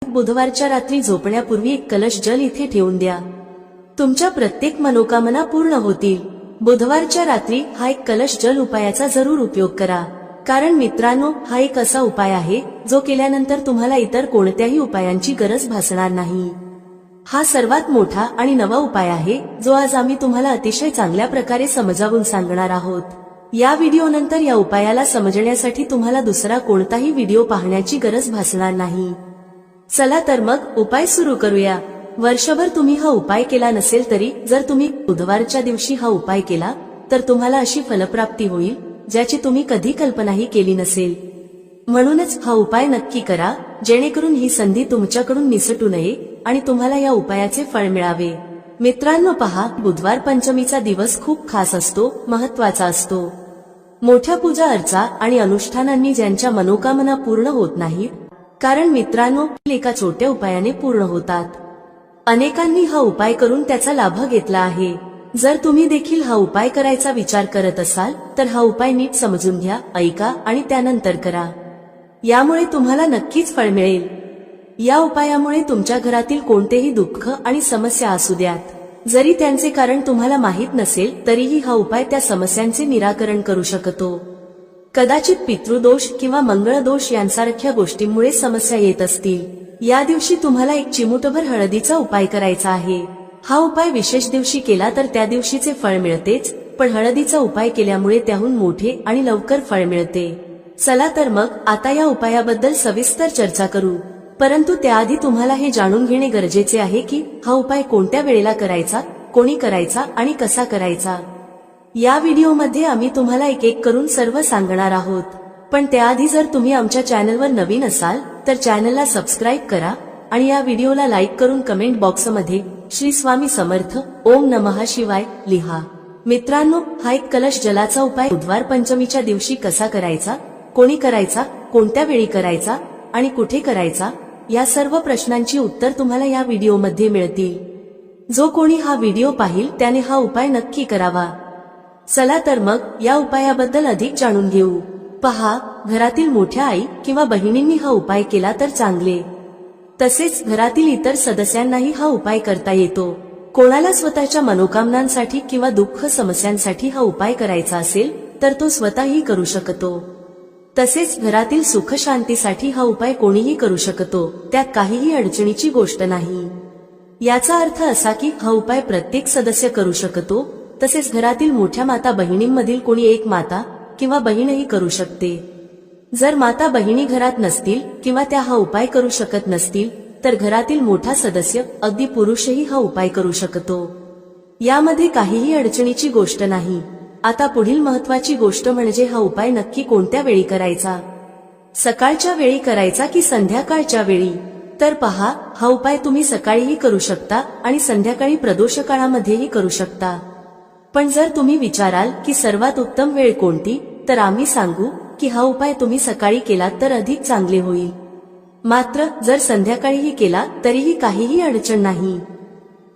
बुधवारच्या रात्री झोपण्यापूर्वी एक कलश जल इथे ठेवून द्या. तुमच्या प्रत्येक मनोकामना पूर्ण होतील. बुधवारच्या रात्री हा एक कलश जल उपायाचा जरूर उपयोग करा. कारण मित्रांनो, हा एक असा उपाय आहे जो केल्यानंतर तुम्हाला इतर कोणत्याही उपायांची गरज भासणार नाही. हा सर्वात मोठा आणि नवा उपाय आहे जो आज आम्ही तुम्हाला अतिशय चांगल्या प्रकारे समजावून सांगणार आहोत. या व्हिडिओनंतर या उपायाला समजण्यासाठी तुम्हाला दुसरा कोणताही व्हिडिओ पाहण्याची गरज भासणार नाही. चला तर मग उपाय सुरू करूया. वर्षभर तुम्ही हा उपाय केला नसेल तरी जर तुम्ही बुधवारच्या दिवशी हा उपाय केला तर तुम्हाला अशी फलप्राप्ती होईल ज्याची तुम्ही कधी कल्पनाही केली नसेल. म्हणूनच हा उपाय नक्की करा, जेणेकरून ही संधी तुमच्याकडून निसटू नये आणि तुम्हाला या उपायाचे फळ मिळावे. मित्रांनो पहा, बुधवार पंचमीचा दिवस खूप खास असतो, महत्वाचा असतो. मोठ्या पूजा अर्चा आणि अनुष्ठानांनी ज्यांच्या मनोकामना पूर्ण होत नाहीत, कारण मित्रांनो एका छोट्या उपायाने पूर्ण होतात. अनेकांनी हा उपाय करून त्याचा लाभ घेतला आहे. जर तुम्ही देखील हा उपाय करायचा विचार करत असाल तर हा उपाय नीट समजून घ्या, ऐका आणि त्यानंतर करा. यामुळे तुम्हाला नक्कीच फळ मिळेल. या उपायामुळे तुमच्या घरातील कोणतेही दुःख आणि समस्या असू द्यात, जरी त्यांचे कारण तुम्हाला माहीत नसेल तरीही हा उपाय त्या समस्यांचे निराकरण करू शकतो. कदाचित पितृदोष किंवा मंगळदोष यांसारख्या गोष्टींमुळे समस्या येत असतील. या दिवशी तुम्हाला एक चिमूटभर हळदीचा उपाय करायचा आहे. हा उपाय विशेष दिवशी केला तर त्या दिवशीचे फळ मिळतेच, पण हळदीचा उपाय केल्यामुळे त्याहून मोठे आणि लवकर फळ मिळते. चला तर मग आता या उपायाबद्दल सविस्तर चर्चा करू. परंतु त्याआधी तुम्हाला हे जाणून घेणे गरजेचे आहे की हा उपाय कोणत्या वेळेला करायचा, कोणी करायचा आणि कसा करायचा. या व्हिडिओमध्ये आम्ही तुम्हाला एक एक करून सर्व सांगणार आहोत. पण त्याआधी जर तुम्ही आमच्या चॅनलवर नवीन असाल तर चॅनलला सबस्क्राईब करा आणि या व्हिडिओला लाईक करून कमेंट बॉक्समध्ये श्री स्वामी समर्थ ओम नमः शिवाय लिहा. मित्रांनो, हा एक कलश जलाचा उपाय बुधवार पंचमीच्या दिवशी कसा करायचा, कोणी करायचा, कोणत्या वेळी करायचा आणि कुठे करायचा, या सर्व प्रश्नांची उत्तर तुम्हाला या व्हिडिओमध्ये मिळतील. जो कोणी हा व्हिडिओ पाहिल त्याने हा उपाय नक्की करावा. चला तर मग या उपायाबद्दल अधिक जाणून घेऊ. पहा, घरातील मोठ्या आई किंवा बहिणींनी हा उपाय केला तर चांगले. तसेच घरातील इतर सदस्यांनाही हा उपाय करता येतो. कोणाला स्वतःच्या मनोकामनांसाठी किंवा दुःख समस्यांसाठी हा उपाय करायचा असेल तर तो स्वतःही करू शकतो. तसेच घरातील सुख शांतीसाठी हा उपाय कोणीही करू शकतो, त्यात काहीही अडचणीची गोष्ट नाही. याचा अर्थ असा की हा उपाय प्रत्येक सदस्य करू शकतो. तसेच घरातील मोठ्या माता बहिणींमधील कोणी एक माता किंवा बहीणही करू शकते. जर माता बहिणी घरात नसतील किंवा त्या हा उपाय करू शकत नसतील तर घरातील मोठा सदस्य, अगदी पुरुषही हा उपाय करू शकतो. यामध्ये काहीही अडचणीची गोष्ट नाही. आता पुढील महत्वाची गोष्ट म्हणजे हा उपाय नक्की कोणत्या वेळी करायचा. सकाळच्या वेळी करायचा की संध्याकाळच्या वेळी. तर पहा, हा उपाय तुम्ही सकाळीही करू शकता आणि संध्याकाळी प्रदोष काळामध्येही करू शकता. पण जर तुम्ही विचाराल की सर्वात उत्तम वेळ कोणती, तर आम्ही सांगू की हा उपाय तुम्ही सकाळी केलात तर अधिक चांगले होईल. मात्र जर संध्याकाळीही केला तरीही काहीही अडचण नाही.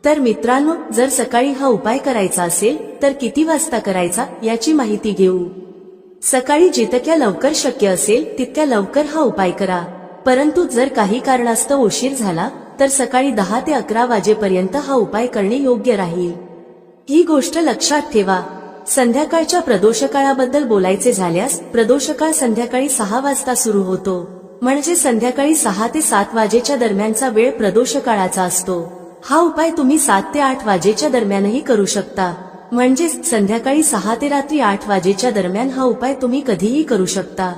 तर मित्रांनो, जर सकाळी हा उपाय करायचा असेल तर किती वाजता करायचा याची माहिती घेऊ. सकाळी जितक्या लवकर शक्य असेल तितक्या लवकर हा उपाय करा. परंतु जर काही कारणास्तव उशीर झाला तर सकाळी 10 ते 11 वाजेपर्यंत हा उपाय करणे योग्य राहील. ही गोष्ट लक्षात ठेवा. संध्याकाळच्या प्रदोषकाळाबद्दल बोलायचे झाल्यास प्रदोषकाळ संध्याकाळी 6 वाजता सुरू होतो. म्हणजे संध्याकाळी 6 ते 7 वाजेच्या दरम्यानचा वेळ प्रदोषकाळाचा असतो. हा उपाय तुम्ही 7 ते 8 वाजेच्या दरम्यानही करू शकता. म्हणजे संध्याकाळी 6 ते रात्री 8 वाजेच्या दरम्यान हा उपाय तुम्ही कधीही करू शकता.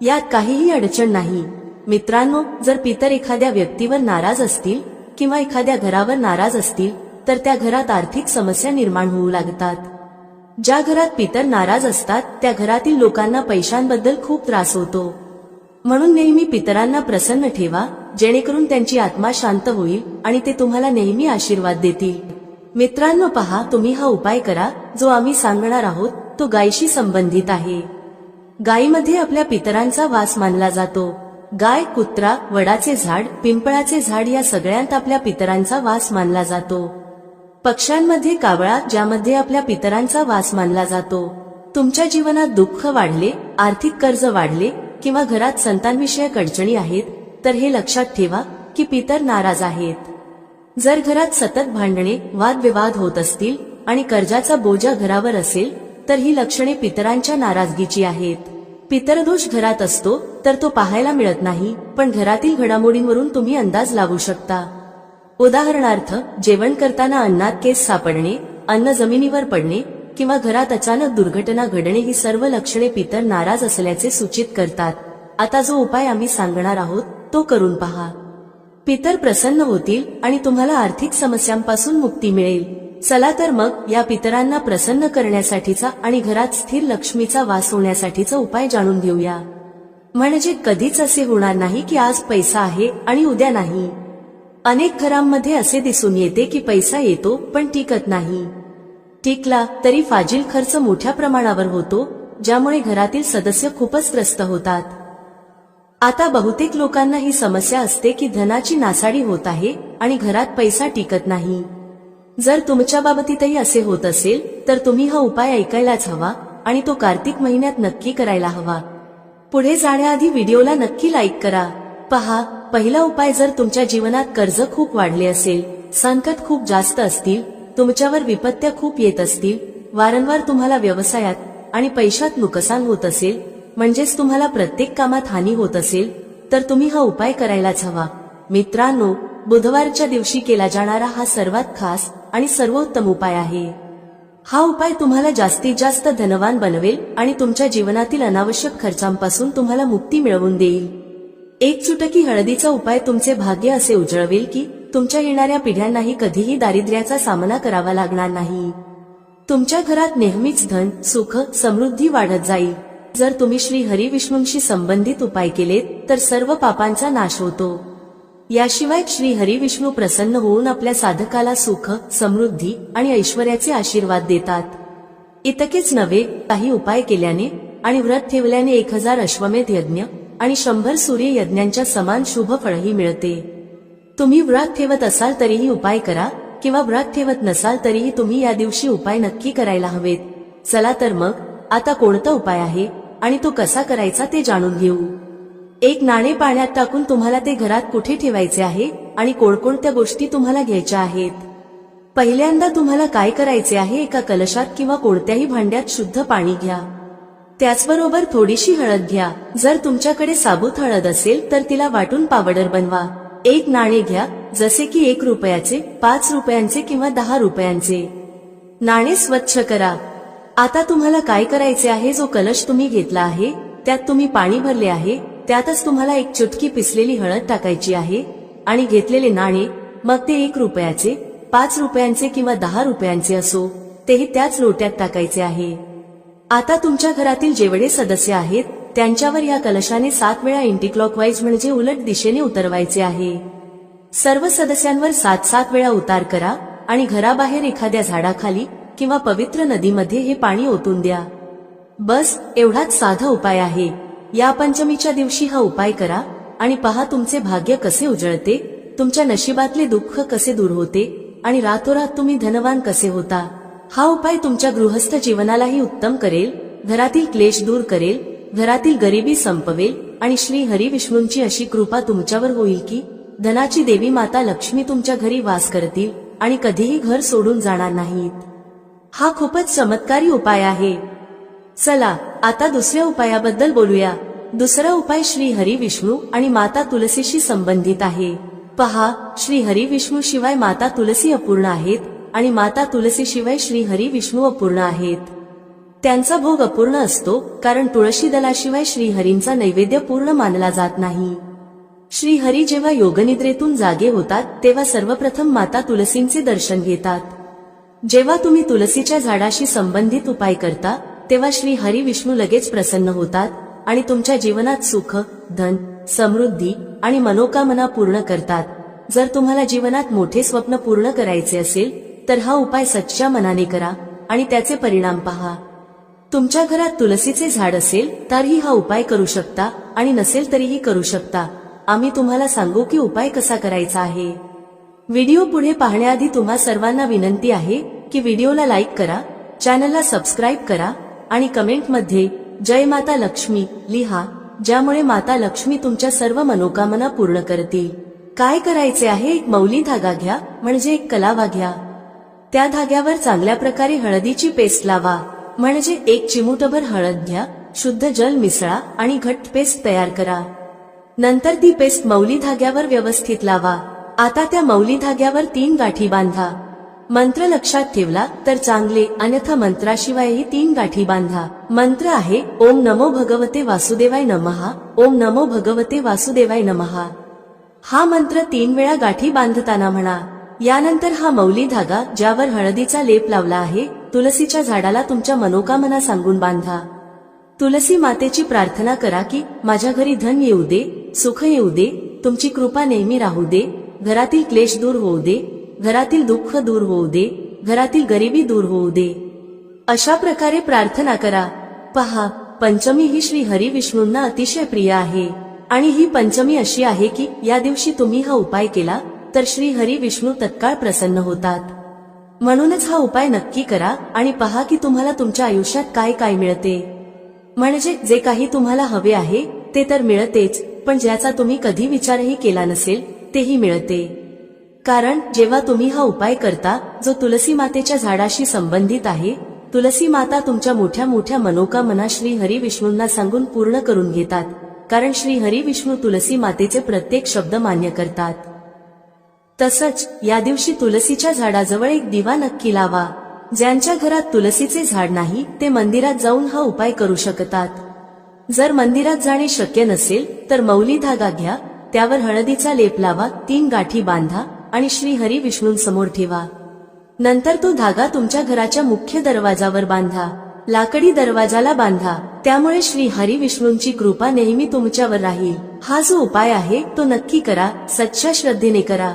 यात काहीही अडचण नाही. मित्रांनो, जर पितर एखाद्या व्यक्तीवर नाराज असतील किंवा एखाद्या घरावर नाराज असतील तर त्या घरात आर्थिक समस्या निर्माण होऊ लागतात. ज्या घरात पितर नाराज असतात त्या घरातील लोकांना पैशांबद्दल खूप त्रास होतो. म्हणून नेहमी पितरांना प्रसन्न ठेवा, जेणेकरून त्यांची आत्मा शांत होईल आणि ते तुम्हाला नेहमी आशीर्वाद देतील. मित्रांनो पहा, तुम्ही हा उपाय करा. जो आम्ही सांगणार आहोत तो गायीशी संबंधित आहे. गायीमध्ये आपल्या पितरांचा वास मानला जातो. गाय, कुत्रा, वडाचे झाड, पिंपळाचे झाड या सगळ्यांत आपल्या पितरांचा वास मानला जातो. पक्ष्यांमध्ये कावळा, ज्यामध्ये आपल्या पितरांचा वास मानला जातो. तुमच्या जीवनात दुःख वाढले, आर्थिक कर्ज वाढले किंवा घरात संतानविषयक अडचणी आहेत तर हे लक्षात ठेवा की पितर नाराज आहेत। जर घरात सतत भांडणे वादविवाद होत असतील आणि कर्जाचा बोजा घरावर असेल तर ही लक्षणे पितरांच्या नाराजगीची आहेत। पितरदोष घरात असतो तर तो पाहायला मिळत नाही, पण घरातील घडामोडींवरून तुम्ही अंदाज लावू शकता। उदाहरणार्थ, जेवण करताना अन्नात केस सापडणे, अन्न जमिनीवर पडणे किंवा घरात अचानक दुर्घटना घडणे ही सर्व लक्षणे पितर नाराज असल्याचे सूचित करतात। आता जो उपाय आम्ही सांगणार आहोत तो करून पहा। पितर प्रसन्न होतील आणि तुम्हाला आर्थिक समस्यांपासून मुक्ती मिळेल। चला तर मग या पितरांना प्रसन्न करण्यासाठीचा आणि घरात स्थिर लक्ष्मीचा वास होण्यासाठीचा उपाय जाणून घेऊया। म्हणजे कधीच असे होणार नाही की आज पैसा आहे आणि उद्या नाही। अनेक घरांमध्ये असे दिसून येते की पैसा येतो पण टिकत नाही। टिकला तरी फाजील खर्च मोठ्या प्रमाणावर होतो, ज्यामुळे घरातील सदस्य खूपच त्रस्त होतात। आता बहुतेक लोकांना ही समस्या असते की धनाची नासाडी होत आहे आणि घरात पैसा टिकत नाही। जर तुमच्या बाबतीतही असे होत असेल तर तुम्ही हा उपाय ऐकायलाच हवा आणि तो कार्तिक महिन्यात नक्की करायला हवा। पुढे जाण्याआधी व्हिडिओला नक्की लाईक करा। पहा, पहिला उपाय, जर तुमच्या जीवनात कर्ज खूप वाढले असेल, संकट खूप जास्त असतील, तुमच्यावर विपत्त्या खूप येत असतील, वारंवार तुम्हाला व्यवसायात आणि पैशात नुकसान होत असेल, म्हणजेच तुम्हाला प्रत्येक कामात हानी होत असेल, तर तुम्ही हा उपाय करायलाच हवा। मित्रांनो, बुधवारच्या दिवशी केला जाणारा हा सर्वात खास आणि सर्वोत्तम उपाय आहे। हा उपाय तुम्हाला जास्तीत जास्त धनवान बनवेल आणि तुमच्या जीवनातील अनावश्यक खर्चांपासून तुम्हाला मुक्ती मिळवून देईल। एक चुटकी हळदीचा उपाय तुमचे भाग्य असे उजळवेल की तुमच्या येणाऱ्या पिढ्यांनाही कधीही दारिद्र्याचा सामना करावा लागणार नाही। तुमच्या घरात नेहमीच धन, सुख, समृद्धी वाढत जाईल। जर तुम्ही श्री हरी विष्णूंशी संबंधित उपाय केलेत तर सर्व पापांचा नाश होतो। याशिवाय श्री हरी विष्णू प्रसन्न होऊन आपल्या साधकाला सुख, समृद्धी आणि ऐश्वर्याचे आशीर्वाद देतात। इतकेच नव्हे, काही उपाय केल्याने आणि व्रत ठेवल्याने 1000 अश्वमेध यज्ञ आणि 100 सूर्य यज्ञांच्या समान शुभ फळही मिळते। तुम्ही व्रत ठेवत असाल तरीही उपाय करा किंवा व्रत ठेवत नसाल तरीही तुम्ही या दिवशी उपाय नक्की करायला हवेत। चला तर मग आता कोणता उपाय आहे आणि तो कसा करायचा ते जाणून घेऊ। एक नाणे पाण्यात टाकून तुम्हाला ते घरात कुठे ठेवायचे आहे आणि कोणकोणत्या गोष्टी तुम्हाला घ्यायच्या आहेत। पहिल्यांदा तुम्हाला काय करायचे आहे, एका कलशात किंवा कोणत्याही भांड्यात शुद्ध पाणी घ्या। त्याचबरोबर थोडीशी हळद घ्या। जर तुमच्याकडे साबूत हळद असेल तर तिला वाटून पावडर बनवा। एक नाणे घ्या, जसे की 1 रुपयाचे, 5 रुपयांचे किंवा 10 रुपयांचे। नाणे स्वच्छ करा। आता तुम्हाला काय करायचे आहे, जो कलश तुम्ही घेतला आहे त्यात तुम्ही पाणी भरले आहे, त्यातच तुम्हाला 1 चुटकी पिसलेली हळद टाकायची आहे आणि घेतलेले नाणे, मग ते 1 रुपयाचे, 5 रुपयांचे किंवा 10 रुपयांचे असो, तेही त्याच लोट्यात टाकायचे आहे। आता तुमच्या घरातील जेवढे सदस्य आहेत त्यांच्यावर या कलशाने 7 वेळा अँटीक्लॉकवाईज म्हणजे उलट दिशेने उतरवायचे आहे। सर्व सदस्यांवर 7-7 वेळा उतार करा आणि घराबाहेर एखाद्या झाडाखाली किंवा पवित्र नदीमध्ये हे पाणी ओतून द्या। बस एवढाच साधा उपाय आहे। या पंचमीच्या दिवशी हा उपाय करा आणि पहा तुमचे भाग्य कसे उजळते, तुमच्या नशिबातले दुःख कसे दूर होते आणि रातोरात तुम्ही धनवान कसे होता। हा उपाय तुमच्या गृहस्थ जीवनालाही उत्तम करेल, घरातील क्लेश दूर करेल, घरातील गरिबी संपवेल आणि श्री हरी विष्णूंची अशी कृपा तुमच्यावर होईल की धनाची देवी माता लक्ष्मी तुमच्या घरी वास करतील आणि कधीही घर सोडून जाणार नाहीत। हा खूपच चमत्कारी उपाय आहे। चला आता दुसऱ्या उपायाबद्दल बोलूया। दुसरा उपाय श्री हरी विष्णू आणि माता तुलसीशी संबंधित आहे। पहा, श्री हरी विष्णू शिवाय माता तुलसी अपूर्ण आहेत आणि माता तुलसी शिवाय श्री हरी विष्णू अपूर्ण आहेत। त्यांचा भोग अपूर्ण असतो कारण तुळशी दलाशिवाय श्री हरींचा नैवेद्य पूर्ण मानला जात नाही। श्री हरी जेव्हा योगनिद्रेतून जागे होतात तेव्हा सर्वप्रथम माता तुलसींचे दर्शन घेतात। जेव्हा तुम्ही तुलसीच्या झाडाशी संबंधित उपाय करता तेव्हा श्री हरी विष्णू लगेच प्रसन्न होतात आणि तुमच्या जीवनात सुख, धन, समृद्धी आणि मनोकामना पूर्ण करतात। जर तुम्हाला जीवनात मोठे स्वप्न पूर्ण करायचे असेल तर हा उपाय सच्च्या मनाने करा आणि त्याचे परिणाम पहा। तुमच्या घरात तुलसीचे झाड असेल तरीही हा उपाय करू शकता आणि नसेल तरीही करू शकता। आम्ही तुम्हाला सांगू की उपाय कसा करायचा आहे। व्हिडिओ पुढे पाहण्याआधी तुम्हा सर्वांना विनंती आहे की व्हिडिओला लाईक करा, चॅनलला सबस्क्राईब करा आणि कमेंटमध्ये जय माता लक्ष्मी लिहा, ज्यामुळे माता लक्ष्मी तुमच्या सर्व मनोकामना पूर्ण करतील। काय करायचे आहे, एक मौली धागा घ्या, म्हणजे एक कलावा घ्या. त्या धाग्यावर चांगल्या प्रकारे हळदीची पेस्ट लावा, म्हणजे एक चिमूटभर हळद घ्या, शुद्ध जल मिसळा आणि घट्ट पेस्ट तयार करा. नंतर ती पेस्ट मौली धाग्यावर व्यवस्थित लावा. आता त्या मौली धाग्यावर 3 गाठी बांधा. मंत्र लक्षात ठेवला तर चांगले, अन्यथा मंत्राशिवायही 3 गाठी बांधा. मंत्र आहे ओम नमो भगवते वासुदेवाय नमः, ओम नमो भगवते वासुदेवाय नमः. हा मंत्र 3 वेळा गाठी बांधताना म्हणा. यानंतर हा मौली धागा ज्यावर हळदीचा लेप लावला आहे, तुलसीच्या झाडाला तुमच्या मनोकामना सांगून बांधा. तुलसी मातेची प्रार्थना करा की माझ्या घरी धन येऊ दे, सुख येऊ दे, तुमची कृपा नेहमी राहू दे, घरातील क्लेश दूर होऊ दे, घरातील दुःख दूर होऊ दे, घरातील गरिबी दूर होऊ दे. अशा प्रकारे प्रार्थना करा. पहा, पंचमी ही श्री हरी विष्णूंना अतिशय प्रिय आहे आणि ही पंचमी अशी आहे की या दिवशी तुम्ही हा उपाय केला तर श्री हरी विष्णू तत्काळ प्रसन्न होतात. म्हणूनच हा उपाय नक्की करा आणि पहा की तुम्हाला तुमच्या आयुष्यात काय काय मिळते. म्हणजे जे काही तुम्हाला हवे आहे ते तर मिळतेच, पण ज्याचा तुम्ही कधी विचारही केला नसेल तेही मिळते. कारण जेव्हा तुम्ही हा उपाय करता जो तुलसी मातेच्या झाडाशी संबंधित आहे, तुलसी माता तुमच्या मोठ्या मोठ्या मनोकामना श्री हरी विष्णूंना सांगून पूर्ण करून घेतात. कारण श्री हरी विष्णू तुलसी मातेचे प्रत्येक शब्द मान्य करतात. तसंच या दिवशी तुलसीच्या झाडाजवळ एक दिवा नक्की लावा. ज्यांच्या घरात तुलसीचे झाड नाही ते मंदिरात जाऊन हा उपाय करू शकतात. जर मंदिरात जाणे शक्य नसेल तर मौली धागा घ्या, त्यावर हळदीचा लेप लावा, 3 गाठी बांधा आणि श्री हरी विष्णूंसमोर ठेवा. नंतर तो धागा तुमच्या घराच्या मुख्य दरवाजावर बांधा. लाकडी दरवाजाला बांधा, त्यामुळे श्री हरी विष्णूंची कृपा नेहमी तुमच्यावर राहील. हा जो उपाय आहे तो नक्की करा, सच्च्या श्रद्धेने करा.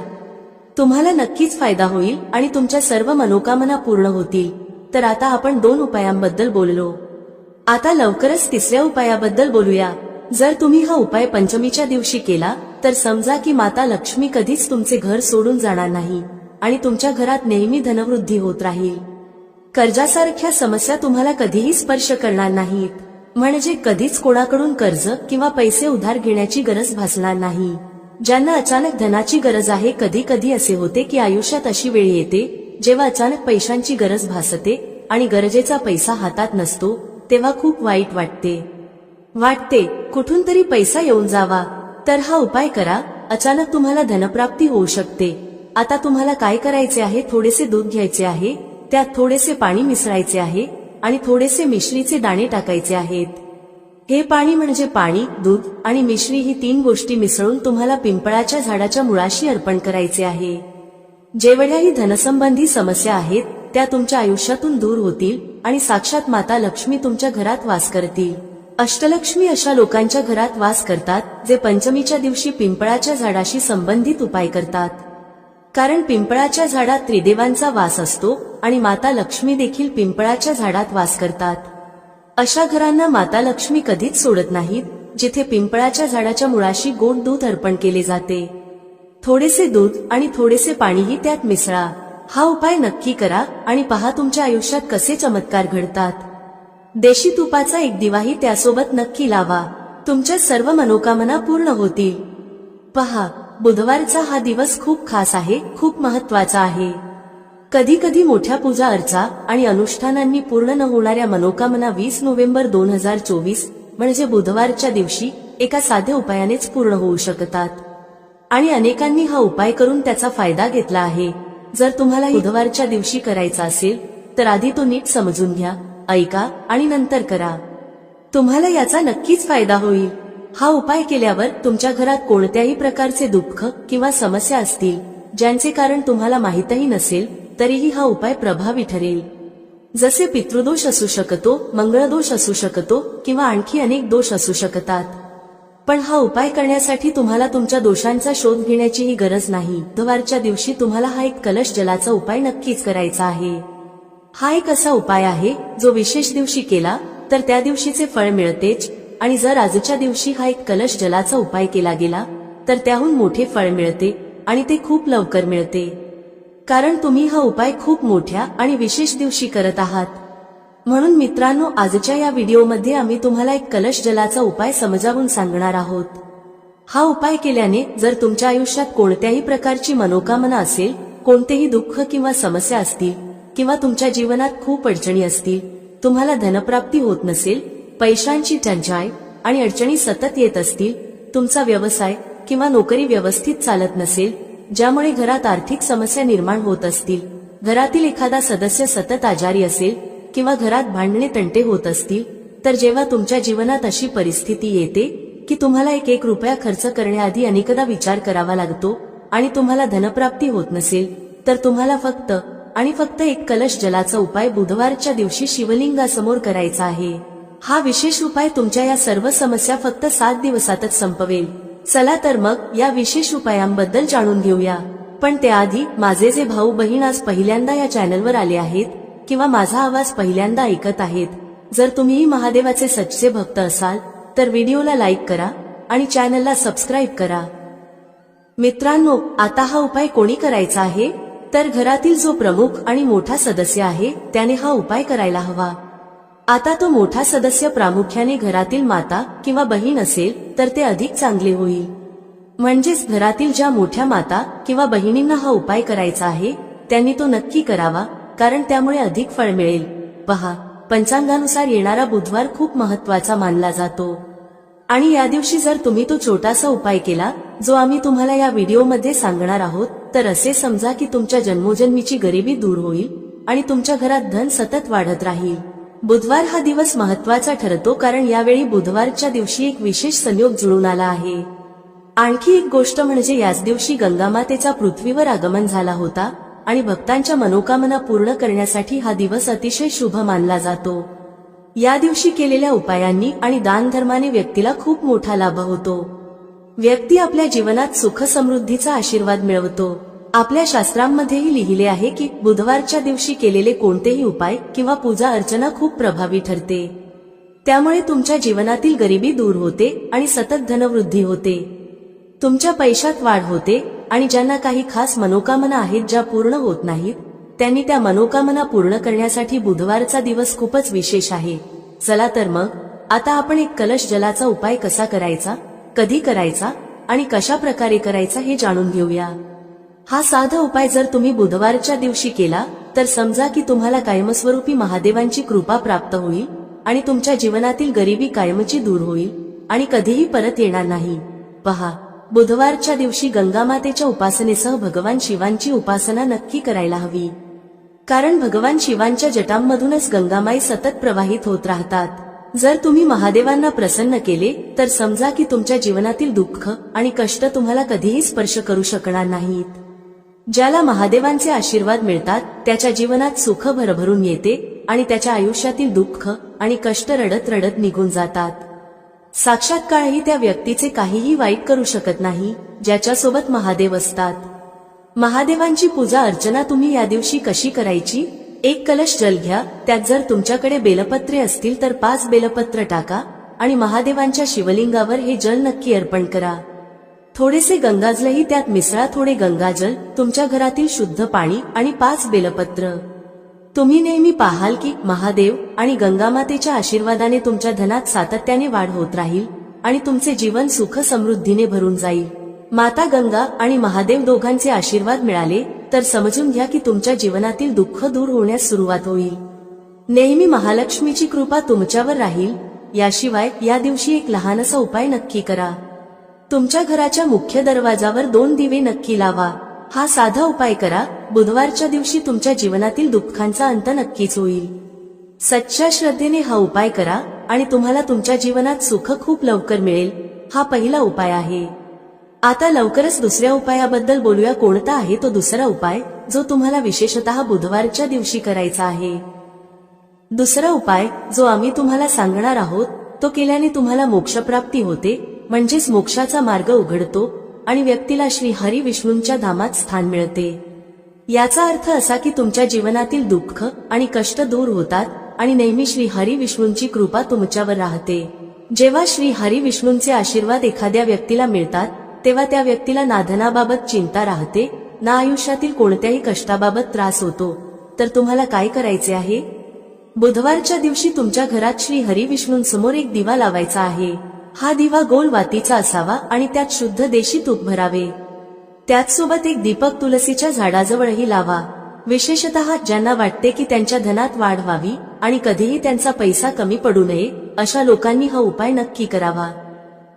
तुम्हाला नक्कीच फायदा होईल आणि तुमच्या सर्व मनोकामना पूर्ण होतील. तर आता आपण 2 उपायांबद्दल बोललो. आता लवकरच 3ऱ्या उपायाबद्दल बोलूया. जर तुम्ही हा उपाय पंचमीच्या दिवशी केला तर समजा की माता लक्ष्मी कधीच तुमचे घर सोडून जाणार नाही आणि तुमच्या घरात नेहमी धनवृद्धी होत राहील. कर्जासारख्या समस्या तुम्हाला कधीही स्पर्श करणार नाहीत. म्हणजे कधीच कोणाकडून कर्ज किंवा पैसे उधार घेण्याची गरज भासणार नाही. ज्यांना अचानक धनाची गरज आहे, कधी कधी असे होते की आयुष्यात अशी वेळ येते जेव्हा अचानक पैशांची गरज भासते आणि गरजेचा पैसा हातात नसतो, तेव्हा खूप वाईट वाटते कुठून तरी पैसा येऊन जावा. तर हा उपाय करा, अचानक तुम्हाला धनप्राप्ती होऊ शकते. आता तुम्हाला काय करायचे आहे, थोडेसे दूध घ्यायचे आहे, त्यात थोडेसे पाणी मिसळायचे आहे आणि थोडेसे मिश्रीचे दाणे टाकायचे आहेत. हे पाणी म्हणजे पाणी, दूध आणि मिश्री ही 3 गोष्टी मिसळून तुम्हाला पिंपळाच्या झाडाच्या मुळाशी अर्पण करायचे आहे. जेवढ्याही धनसंबंधी समस्या आहेत त्या तुमच्या आयुष्यातून दूर होतील आणि साक्षात माता लक्ष्मी तुमच्या घरात वास करतील. अष्टलक्ष्मी अशा लोकांच्या घरात वास करतात जे पंचमीच्या दिवशी पिंपळाच्या झाडाशी संबंधित उपाय करतात. कारण पिंपळाच्या झाडात त्रिदेवांचा वास असतो आणि माता लक्ष्मी देखील पिंपळाच्या झाडात वास करतात. अशा घरांना माता लक्ष्मी कधीच सोडत नाहीत जिथे पिंपळाच्या झाडाच्या मुळाशी गोड दूध अर्पण केले जाते. थोडेसे दूध आणि थोडेसे पाणीही त्यात मिसळा. हा उपाय नक्की करा आणि पहा तुमच्या आयुष्यात कसे चमत्कार घडतात. देशी तुपाचा एक दिवाही त्यासोबत नक्की लावा. तुमच्या सर्व मनोकामना पूर्ण होतील. पहा, बुधवारचा हा दिवस खूप खास आहे, खूप महत्वाचा आहे. कधी कधी मोठ्या पूजा अर्चा आणि अनुष्ठानांनी पूर्ण न होणाऱ्या मनोकामना 20 नोव्हेंबर 2024 म्हणजे बुधवारच्या दिवशी एका साध्या उपायानेच पूर्ण होऊ शकतात. आणि अनेकांनी हा उपाय करून त्याचा फायदा घेतला आहे. जर तुम्हाला बुधवारच्या दिवशी करायचा असेल तर आधी तो नीट समजून घ्या, ऐका आणि नंतर करा. तुम्हाला याचा नक्कीच फायदा होईल. हा उपाय केल्यावर तुमच्या घरात कोणत्याही प्रकारचे दुःख किंवा समस्या असतील ज्यांचे कारण तुम्हाला माहीतही नसेल तरीही हा उपाय प्रभावी ठरेल. जसे पितृदोष असू शकतो, मंगळदोष असू शकतो किंवा आणखी अनेक दोष असू शकतात. पण हा उपाय करण्यासाठी तुम्हाला तुमच्या दोषांचा शोध घेण्याचीही गरज नाही. बुधवारच्या दिवशी तुम्हाला हा एक कलश जलाचा उपाय नक्कीच करायचा आहे. हा एक असा उपाय आहे जो विशेष दिवशी केला तर त्या दिवशीचे फळ मिळतेच, आणि जर आजच्या दिवशी हा एक कलश जलाचा उपाय केला गेला तर त्याहून मोठे फळ मिळते आणि ते खूप लवकर मिळते. कारण तुम्ही हा उपाय खूप मोठ्या आणि विशेष दिवशी करत आहात. म्हणून मित्रांनो, आजच्या या व्हिडिओमध्ये आम्ही तुम्हाला एक कलश जलाचा उपाय समजावून सांगणार आहोत. हा उपाय केल्याने जर तुमच्या आयुष्यात कोणत्याही प्रकारची मनोकामना असेल, कोणतेही दुःख किंवा समस्या असतील किंवा तुमच्या जीवनात खूप अडचणी असतील, तुम्हाला धनप्राप्ती होत नसेल, पैशांची टंचाई आणि अडचणी सतत येत असतील, तुमचा व्यवसाय किंवा नोकरी व्यवस्थित चालत नसेल, ज्यामुळे घरात आर्थिक समस्या निर्माण होत असतील, घरातील एखादा सदस्य सतत आजारी असेल किंवा घरात भांडणे तंटे होत असतील, तर जेव्हा तुमच्या जीवनात अशी परिस्थिती येते की तुम्हाला एक रुपया खर्च करण्याआधी अनेकदा विचार करावा लागतो आणि तुम्हाला धनप्राप्ती होत नसेल, तर तुम्हाला फक्त आणि फक्त एक कलश जलाचा उपाय बुधवारच्या दिवशी शिवलिंगासमोर करायचा आहे. हा विशेष उपाय तुमच्या या सर्व समस्या फक्त 7 दिवसातच संपवेल. चला तर मग या विशेष उपायांबद्दल जाणून घेऊया. पण त्याआधी माझे जे भाऊ बहीण आज पहिल्यांदा या चॅनलवर आले आहेत किंवा माझा आवाज पहिल्यांदा ऐकत आहेत, जर तुम्हीही महादेवाचे सच्चे भक्त असाल तर व्हिडिओला लाईक करा आणि चॅनलला सबस्क्राईब करा. मित्रांनो, आता हा उपाय कोणी करायचा आहे? तर घरातील जो प्रमुख आणि मोठा सदस्य आहे त्याने हा उपाय करायला हवा. आता तो मोठा सदस्य प्रामुख्याने घरातील माता किंवा बहीण असेल तर ते अधिक चांगले होईल. म्हणजेच घरातील ज्या मोठ्या माता किंवा बहिणींना हा उपाय करायचा आहे त्यांनी तो नक्की करावा, कारण त्यामुळे अधिक फळ मिळेल. पहा, पंचांगानुसार येणारा बुधवार खूप महत्वाचा मानला जातो आणि या दिवशी जर तुम्ही तो छोटासा उपाय केला जो आम्ही तुम्हाला या व्हिडिओमध्ये सांगणार आहोत, तर असे समजा की तुमच्या जन्मोजन्मीची गरिबी दूर होईल आणि तुमच्या घरात धन सतत वाढत राहील. बुधवार हा दिवस महत्वाचा ठरतो कारण यावेळी बुधवारच्या दिवशी एक विशेष संयोग जुळून आला आहे. आणखी एक गोष्ट म्हणजे याच दिवशी गंगामातेचा पृथ्वीवर आगमन झाला होता आणि भक्तांच्या मनोकामना पूर्ण करण्यासाठी हा दिवस अतिशय शुभ मानला जातो. या दिवशी केलेल्या उपायांनी आणि दानधर्माने व्यक्तीला खूप मोठा लाभ होतो. व्यक्ती आपल्या जीवनात सुख समृद्धीचा आशीर्वाद मिळवतो. आपल्या शास्त्रांमध्येही लिहिले आहे की बुधवारच्या दिवशी केलेले कोणतेही उपाय किंवा पूजा अर्चना खूप प्रभावी ठरते. त्यामुळे तुमच्या जीवनातील गरिबी दूर होते आणि सतत धनवृद्धी होते. तुमच्या पैशात वाढ होते आणि ज्यांना काही खास मनोकामना आहेत ज्या पूर्ण होत नाहीत, त्यांनी त्या मनोकामना पूर्ण करण्यासाठी बुधवारचा दिवस खूपच विशेष आहे. चला तर मग आता आपण एक कलश जलाचा उपाय कसा करायचा, कधी करायचा आणि कशा प्रकारे करायचा हे जाणून घेऊया. हा साधा उपाय जर तुम्ही बुधवारच्या दिवशी केला तर समजा की तुम्हाला कायमस्वरूपी महादेवांची कृपा प्राप्त होईल आणि तुमच्या जीवनातील गरिबी कायमची दूर होईल आणि कधीही परत येणार नाही. पहा, बुधवारच्या दिवशी गंगामातेच्या उपासनेसह भगवान शिवांची उपासना नक्की करायला हवी, कारण भगवान शिवांच्या जटांमधूनच गंगामाई सतत प्रवाहित होत राहतात. जर तुम्ही महादेवांना प्रसन्न केले तर समजा की तुमच्या जीवनातील दुःख आणि कष्ट तुम्हाला कधीही स्पर्श करू शकणार नाहीत. ज्याला महादेवांचे आशीर्वाद मिळतात त्याच्या जीवनात सुख भरभरून येते आणि त्याच्या आयुष्यातील दुःख आणि कष्ट रडत रडत निघून जातात. साक्षात काळही त्या व्यक्तीचे काहीही वाईट करू शकत नाही ज्याच्यासोबत महादेव असतात. महादेवांची पूजा अर्चना तुम्ही या दिवशी कशी करायची? एक कलश जल घ्या, त्यात जर तुमच्याकडे बेलपत्रे असतील तर 5 बेलपत्र टाका आणि महादेवांच्या शिवलिंगावर हे जल नक्की अर्पण करा. थोडेसे गंगाजलही त्यात मिसळा. थोडे गंगाजल, तुमच्या घरातील शुद्ध पाणी आणि 5 बेलपत्र. तुम्ही नेहमी पाहाल की महादेव आणि गंगामातेच्या आशीर्वादाने तुमच्या धनात सातत्याने वाढ होत राहील आणि तुमचे जीवन सुख समृद्धीने भरून जाईल. माता गंगा आणि महादेव दोघांचे आशीर्वाद मिळाले तर समजून घ्या की तुमच्या जीवनातील दुःख दूर होण्यास सुरुवात होईल. नेहमी महालक्ष्मीची कृपा तुमच्यावर राहील. याशिवाय या दिवशी एक लहानसा उपाय नक्की करा. तुमच्या घराच्या मुख्य दरवाजावर 2 दिवे नक्की लावा. हा साधा उपाय करा. बुधवारच्या दिवशी तुमच्या जीवनातील दुःखांचा अंत नक्कीच होईल. सच्च्या श्रद्धेने हा उपाय करा आणि तुम्हाला तुमच्या जीवनात सुख खूप लवकर मिळेल. हा पहिला उपाय आहे. आता लवकरच दुसऱ्या उपायाबद्दल बोलूया. कोणता आहे तो दुसरा उपाय जो तुम्हाला विशेषतः बुधवारच्या दिवशी करायचा आहे? दुसरा उपाय जो आम्ही तुम्हाला सांगणार आहोत तो केल्याने तुम्हाला मोक्षप्राप्ती होते, म्हणजेच मोक्षाचा मार्ग उघडतो आणि व्यक्तीला श्री हरी विष्णूंच्या धामात स्थान मिळते. याचा अर्थ असा की तुमच्या जीवनातील दुःख आणि कष्ट दूर होतात आणि नेहमी श्री हरी विष्णूंची कृपा तुमच्यावर राहते. जेव्हा श्री हरी विष्णूंचे आशीर्वाद एखाद्या व्यक्तीला मिळतात तेव्हा त्या व्यक्तीला ना धनाबाबत चिंता राहते, ना आयुष्यातील कोणत्याही कष्टाबाबत त्रास होतो. तर तुम्हाला काय करायचे आहे? बुधवारच्या दिवशी तुमच्या घरात श्री हरी विष्णूंसमोर एक दिवा लावायचा आहे. हा दिवा गोल वातीचा असावा आणि त्यात शुद्ध देशी तूप भरावे. त्याचसोबत एक दीपक तुलसीच्या झाडाजवळही लावा. विशेषतः ज्यांना वाटते की त्यांच्या धनात वाढ व्हावी आणि कधीही त्यांचा पैसा कमी पडू नये अशा लोकांनी हा उपाय नक्की करावा.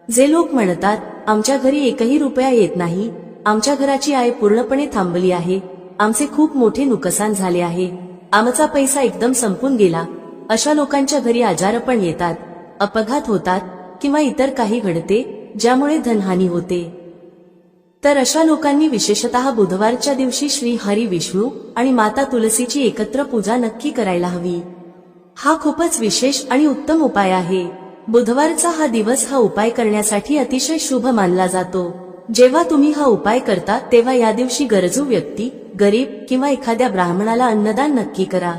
जे लोक म्हणतात आमच्या घरी एकही रुपया येत नाही, आमच्या घराची आय पूर्णपणे थांबली आहे, आमचे खूप मोठे नुकसान झाले आहे, आमचा पैसा एकदम संपून गेला, अशा लोकांच्या घरी आजार पण येतात, अपघात होतात किंवा इतर काही घडते ज्यामुळे धनहानी होते. तर अशा लोकांनी विशेषतः बुधवारच्या दिवशी श्री हरी विष्णू आणि माता तुलसीची एकत्र पूजा नक्की करायला हवी. हा खूपच विशेष आणि उत्तम उपाय आहे. बुधवारचा हा दिवस हा उपाय करण्यासाठी अतिशय शुभ मानला जातो. जेव्हा तुम्ही हा उपाय करता तेव्हा या दिवशी गरजू व्यक्ती, गरीब किंवा एखाद्या ब्राह्मणाला अन्नदान नक्की करा.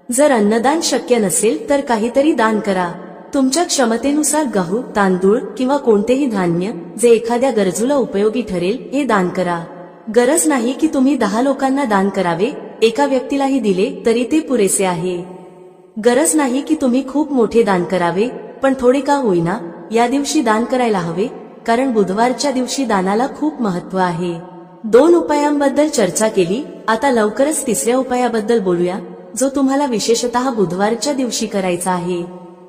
जर अन्नदान शक्य नसेल तर काहीतरी दान करा. तुमच्या क्षमतेनुसार गहू, तांदूळ किंवा कोणतेही धान्य जे एखाद्या गरजूला उपयोगी ठरेल हे दान करा. गरज नाही की तुम्ही 10 लोकांना दान करावे, एका व्यक्तीलाही दिले तरी ते पुरेसे आहे. गरज नाही की तुम्ही खूप मोठे दान करावे, पण थोडे का होईना या दिवशी दान करायला हवे, कारण बुधवारच्या दिवशी दानाला खूप महत्त्व आहे. 2 उपायांबद्दल चर्चा केली, आता लवकरच तिसऱ्या उपायाबद्दल बोलूया, जो तुम्हाला विशेषतः बुधवारच्या दिवशी करायचा आहे.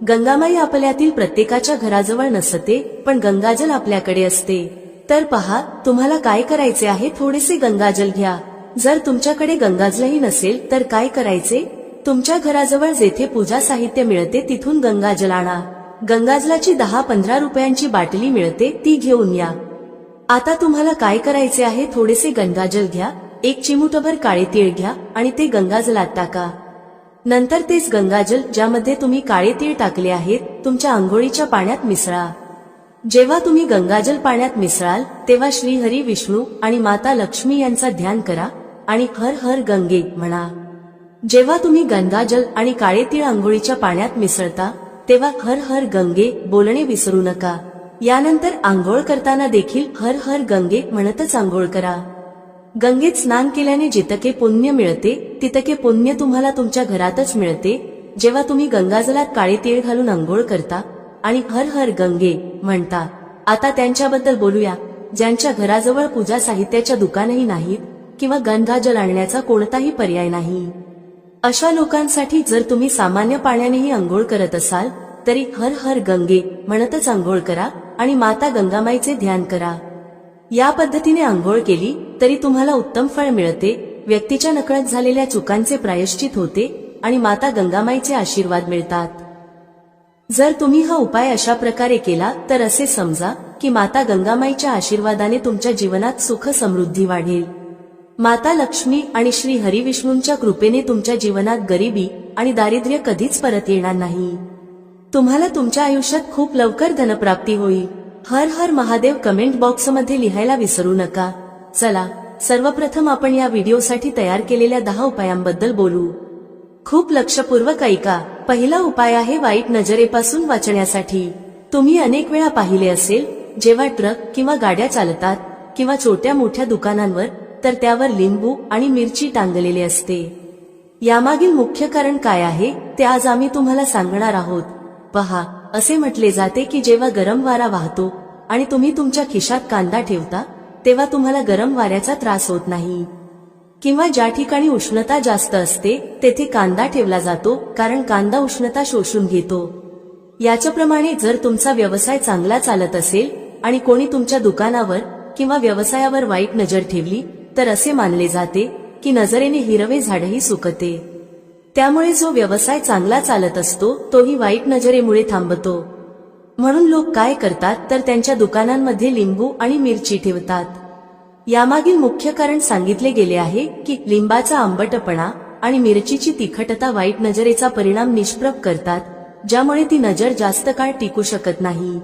गंगामाई आपल्यातील प्रत्येकाच्या घराजवळ नसते, पण गंगाजल आपल्याकडे असते. तर पहा, तुम्हाला काय करायचे आहे, थोडेसे गंगाजल घ्या. जर तुमच्याकडे गंगाजलही नसेल तर काय करायचे, तुमच्या घराजवळ जेथे पूजा साहित्य मिळते तिथून गंगाजल आणा. गंगाजलाची 10-15 रुपयांची बाटली मिळते, ती घेऊन या. आता तुम्हाला काय करायचे आहे, थोडेसे गंगाजल घ्या, 1 चिमूटभर काळे तीळ घ्या आणि ते गंगाजलात टाका. नंतर तेच गंगाजल ज्यामध्ये तुम्ही काळे तीळ टाकले आहेत तुमच्या आंघोळीच्या पाण्यात मिसळा. जेव्हा तुम्ही गंगाजल पाण्यात मिसळाल तेव्हा श्री हरी विष्णू आणि माता लक्ष्मी यांचा ध्यान करा आणि हर हर गंगे म्हणा. जेव्हा तुम्ही गंगाजल आणि काळे तीळ आंघोळीच्या पाण्यात मिसळता तेव्हा हर हर गंगे बोलणे विसरू नका. यानंतर आंघोळ करताना देखील हर हर गंगे म्हणतच आंघोळ करा. गंगेत स्नान केल्याने जितके पुण्य मिळते तितके पुण्य तुम्हाला तुमच्या घरातच मिळते. जेव्हा तुम्ही गंगाजलात काळे तीळ घालून आंघोळ करता आणि हर हर गंगे म्हणता. आता त्यांच्याबद्दल बोलूया ज्यांच्या घराजवळ पूजा साहित्याच्या दुकानही नाहीत किंवा गंगाजल आणण्याचा कोणताही पर्याय नाही. अशा लोकांसाठी जर तुम्ही सामान्य पाण्यानेही आंघोळ करत असाल तरी हर हर गंगे म्हणतच आंघोळ करा आणि माता गंगामाईचे ध्यान करा. या पद्धतीने आंघोळ केली तरी तुम्हाला उत्तम फळ मिळते, व्यक्तीच्या नकळत झालेल्या चुकांचे प्रायश्चित होते आणि माता गंगामाईचे आशीर्वाद मिळतात. जर तुम्ही हा उपाय अशा प्रकारे केला तर असे समजा की माता गंगामाईच्या आशीर्वादाने तुमच्या जीवनात सुख समृद्धी वाढेल. माता लक्ष्मी आणि श्री हरिविष्णूंच्या कृपेने तुमच्या जीवनात गरिबी आणि दारिद्र्य कधीच परत येणार नाही. तुम्हाला तुमच्या आयुष्यात खूप लवकर धनप्राप्ती होईल. हर हर महादेव कमेंट बॉक्समध्ये लिहायला विसरू नका. चला, सर्वप्रथम आपण या व्हिडिओसाठी तयार केलेल्या 10 उपायांबद्दल बोलू. खूप लक्षपूर्वक ऐका. पहिला उपाय आहे वाईट नजरेपासून वाचण्यासाठी. तुम्ही अनेक वेळा पाहिले असेल जेव्हा ट्रक किंवा गाड्या चालतात किंवा छोट्या मोठ्या दुकानांवर तर त्यावर लिंबू आणि मिरची टांगलेले असते. यामागील मुख्य कारण काय आहे ते आज आम्ही तुम्हाला सांगणार आहोत. पहा, असे म्हटले जाते की जेव्हा गरम वारा वाहतो आणि तुम्ही तुमच्या खिशात कांदा ठेवता तेव्हा तुम्हाला गरम वाऱ्याचा त्रास होत नाही. किंवा ज्या ठिकाणी उष्णता जास्त असते तेथे कांदा ठेवला जातो कारण कांदा उष्णता शोषून घेतो. याच्याप्रमाणे जर तुमचा व्यवसाय चांगला चालत असेल आणि कोणी तुमच्या दुकानावर किंवा व्यवसायावर वाईट नजर ठेवली तर असे मानले जाते की नजरेने हिरवे झाडही सुकते. त्यामुळे जो व्यवसाय चांगला चालत असतो तोही वाईट नजरेमुळे थांबतो. म्हणून लोक काय करतात तर त्यांच्या दुकानांमध्ये लिंबू आणि मिरची ठेवतात. यामागील मुख्य कारण सांगितले गेले आहे की लिंबाचा आंबटपणा आणि मिरचीची तिखटता वाईट नजरेचा परिणाम निष्प्रभ करतात, ज्यामुळे ती नजर जास्त काळ टिकू शकत नाही.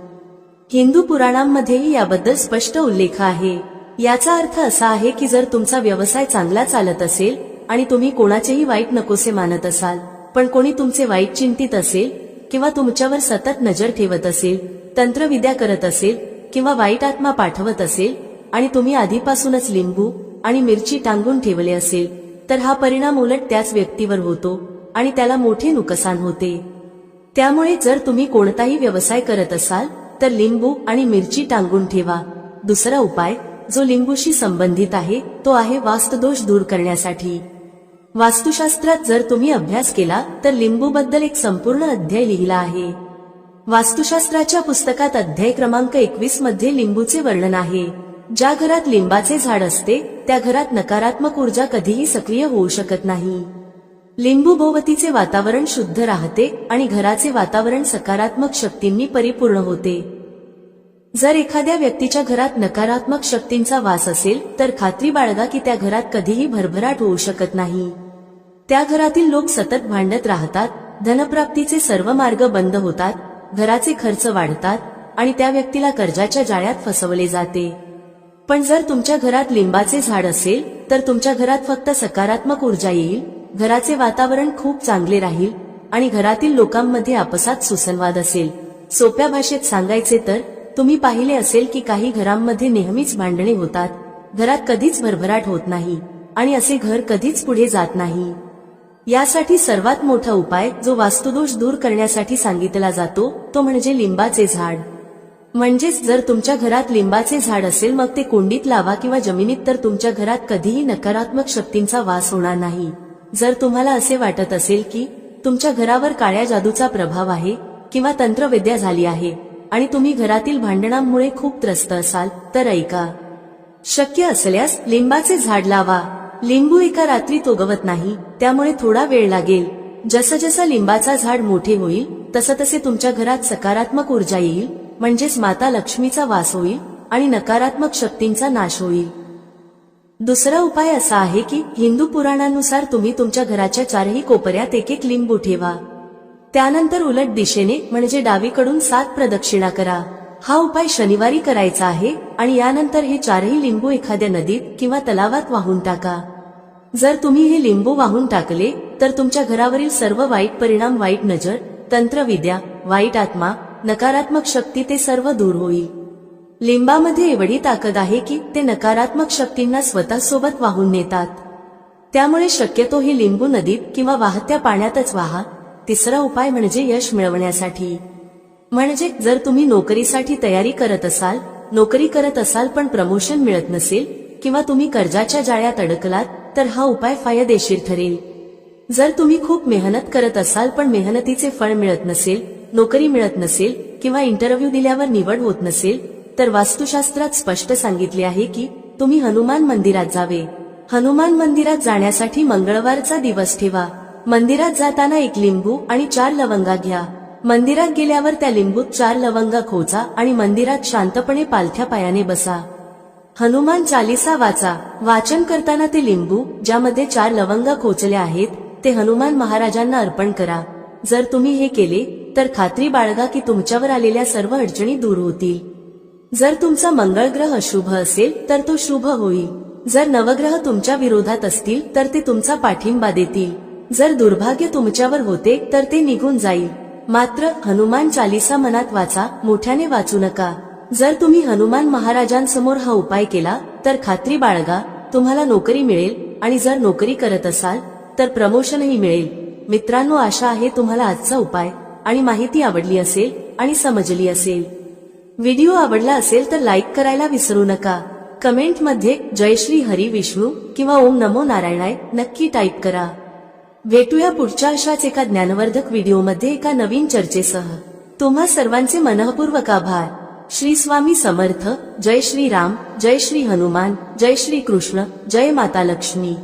हिंदू पुराणांमध्येही याबद्दल स्पष्ट उल्लेख आहे. याचा अर्थ असा आहे की जर तुमचा व्यवसाय चांगला चालत असेल आणि तुम्ही कोणाचेही वाईट नकोसे मानत असाल, पण कोणी तुमचे वाईट चिंतित असेल किंवा तुमच्यावर सतत नजर ठेवत असेल, तंत्रविद्या करत असेल किंवा वाईट आत्मा पाठवत असेल आणि तुम्ही आधीपासूनच लिंबू आणि मिरची टांगून ठेवले असेल तर हा परिणाम उलट त्याच व्यक्तीवर होतो आणि त्याला मोठे नुकसान होते. त्यामुळे जर तुम्ही कोणताही व्यवसाय करत असाल तर लिंबू आणि मिरची टांगून ठेवा. दुसरा उपाय जो लिंबूशी संबंधित आहे तो आहे वास्तुदोष दूर करण्यासाठी. वास्तुशास्त्रात जर तुम्ही अभ्यास केला तर लिंबूबद्दल एक संपूर्ण अध्याय लिहिला आहे. वास्तुशास्त्राच्या पुस्तकात अध्याय क्रमांक 21 मध्ये लिंबूचे वर्णन आहे. ज्या घरात लिंबाचे झाड असते त्या घरात नकारात्मक ऊर्जा कधीही सक्रिय होऊ शकत नाही. लिंबू भोवतीचे वातावरण शुद्ध राहते आणि घराचे वातावरण सकारात्मक शक्तींनी परिपूर्ण होते. जर एखाद्या व्यक्तीच्या घरात नकारात्मक शक्तींचा वास असेल तर खात्री बाळगा की त्या घरात कधीही भरभराट होऊ शकत नाही. त्या घरातील लोक सतत भांडत राहतात, धनप्राप्तीचे सर्व मार्ग बंद होतात, घराचे खर्च वाढतात आणि त्या व्यक्तीला कर्जाच्या जाळ्यात फसवले जाते. पण जर तुमच्या घरात लिंबाचे झाड असेल तर तुमच्या घरात फक्त सकारात्मक ऊर्जा येईल, घराचे वातावरण खूप चांगले राहील आणि घरातील लोकांमध्ये आपसात सुसंवाद असेल. सोप्या भाषेत सांगायचे तर तुम्ही पाहिले असेल की काही घरांमध्ये नेहमीच भांडणे होतात, घरात कधीच भरभराट होत नाही आणि असे घर कधीच पुढे जात नाही. यासाठी सर्वात मोठा उपाय जो वास्तुदोष दूर करण्यासाठी सांगितला जातो तो म्हणजे लिंबाचे झाड. म्हणजेच जर तुमच्या घरात लिंबाचे झाड असेल मग ते कुंडीत लावा किंवा जमिनीत, तर तुमच्या घरात कधीही नकारात्मक शक्तींचा वास होणार नाही. जर तुम्हाला असे वाटत असेल की तुमच्या घरावर काळ्या जादूचा प्रभाव आहे किंवा तंत्रविद्या झाली आहे आणि तुम्ही घरातील भांडणांमुळे खूप त्रस्त असाल तर ऐका. शक्य असल्यास लिंबाचे झाड लावा. लिंबू एका रात्रीत उगवत नाही, त्यामुळे थोडा वेळ लागेल. जसं जसं लिंबाचा झाड मोठे होईल तसं तसे तुमच्या घरात सकारात्मक ऊर्जा येईल, म्हणजेच माता लक्ष्मीचा वास होईल आणि नकारात्मक शक्तींचा नाश होईल. दुसरा उपाय असा आहे की हिंदू पुराणानुसार तुम्ही तुमच्या घराच्या चारही कोपऱ्यात एक एक लिंबू ठेवा. त्यानंतर उलट दिशेने म्हणजे डावीकडून 7 प्रदक्षिणा करा. हा उपाय शनिवारी करायचा आहे आणि यानंतर हे चारही लिंबू एखाद्या नदीत किंवा तलावात वाहून टाका. जर तुम्ही हे लिंबू वाहून टाकले तर तुमच्या घरावरील सर्व वाईट परिणाम, वाईट नजर, तंत्रविद्या, वाईट आत्मा, नकारात्मक शक्ती ते सर्व दूर होईल. लिंबामध्ये एवढी ताकद आहे की ते नकारात्मक शक्तींना स्वतःसोबत वाहून नेतात. त्यामुळे शक्यतो हे लिंबू नदीत किंवा वाहत्या पाण्यातच वाहा. तिसरा उपाय म्हणजे यश मिळवण्यासाठी. म्हणजे जर तुम्ही नोकरीसाठी तयारी करत असाल पण प्रमोशन मिळत नसेल किंवा तुम्ही कर्जाच्या जाळ्यात अडकलात तर हा उपाय फायदेशीर ठरेल. जर तुम्ही खूप मेहनत करत असाल पण मेहनतीचे फळ मिळत नसेल, नोकरी मिळत नसेल किंवा इंटरव्ह्यू दिल्यावर निवड होत नसेल तर वास्तुशास्त्रात स्पष्ट सांगितले आहे की तुम्ही हनुमान मंदिरात जावे. हनुमान मंदिरात जाण्यासाठी मंगळवारचा दिवस ठेवा. मंदिरात जाताना 1 लिंबू आणि 4 लवंगा घ्या. मंदिरात गेल्यावर त्या लिंबूत 4 लवंगा खोचा आणि मंदिरात शांतपणे पालथ्या पायाने बसा. हनुमान चालीसा वाचा. वाचन करताना ते लिंबू ज्यामध्ये 4 लवंगा खोचल्या आहेत ते हनुमान महाराजांना अर्पण करा. जर तुम्ही हे केले तर खात्री बाळगा की तुमच्यावर आलेल्या सर्व अडचणी दूर होतील. जर तुमचा मंगळ ग्रह अशुभ असेल तर तो शुभ होईल. जर नवग्रह तुमच्या विरोधात असतील तर ते तुमचा पाठिंबा देतील. जर दुर्भाग्य तुमच्यावर होते तर ते निघून जाईल. मात्र हनुमान चालीसा मनात वाचा, मोठ्याने वाचू नका. जर तुम्ही हनुमान महाराजांसमोर हा उपाय केला तर खात्री बाळगा तुम्हाला नोकरी मिळेल आणि जर नोकरी करत असाल तर प्रमोशनही मिळेल. मित्रांनो, आशा आहे तुम्हाला आजचा उपाय आणि माहिती आवडली असेल आणि समजली असेल. व्हिडिओ आवडला असेल तर लाईक करायला विसरू नका. कमेंटमध्ये जय श्री हरी विष्णू किंवा ओम नमो नारायणाय नक्की टाईप करा. भेटूया पुढच्या अशाच एका ज्ञानवर्धक व्हिडिओमध्ये एका नवीन चर्चेसह. तुम्हा सर्वांचे मनःपूर्वक आभार. श्री स्वामी समर्थ. जय श्री राम, जय श्री हनुमान, जय श्री कृष्ण, जय माता लक्ष्मी.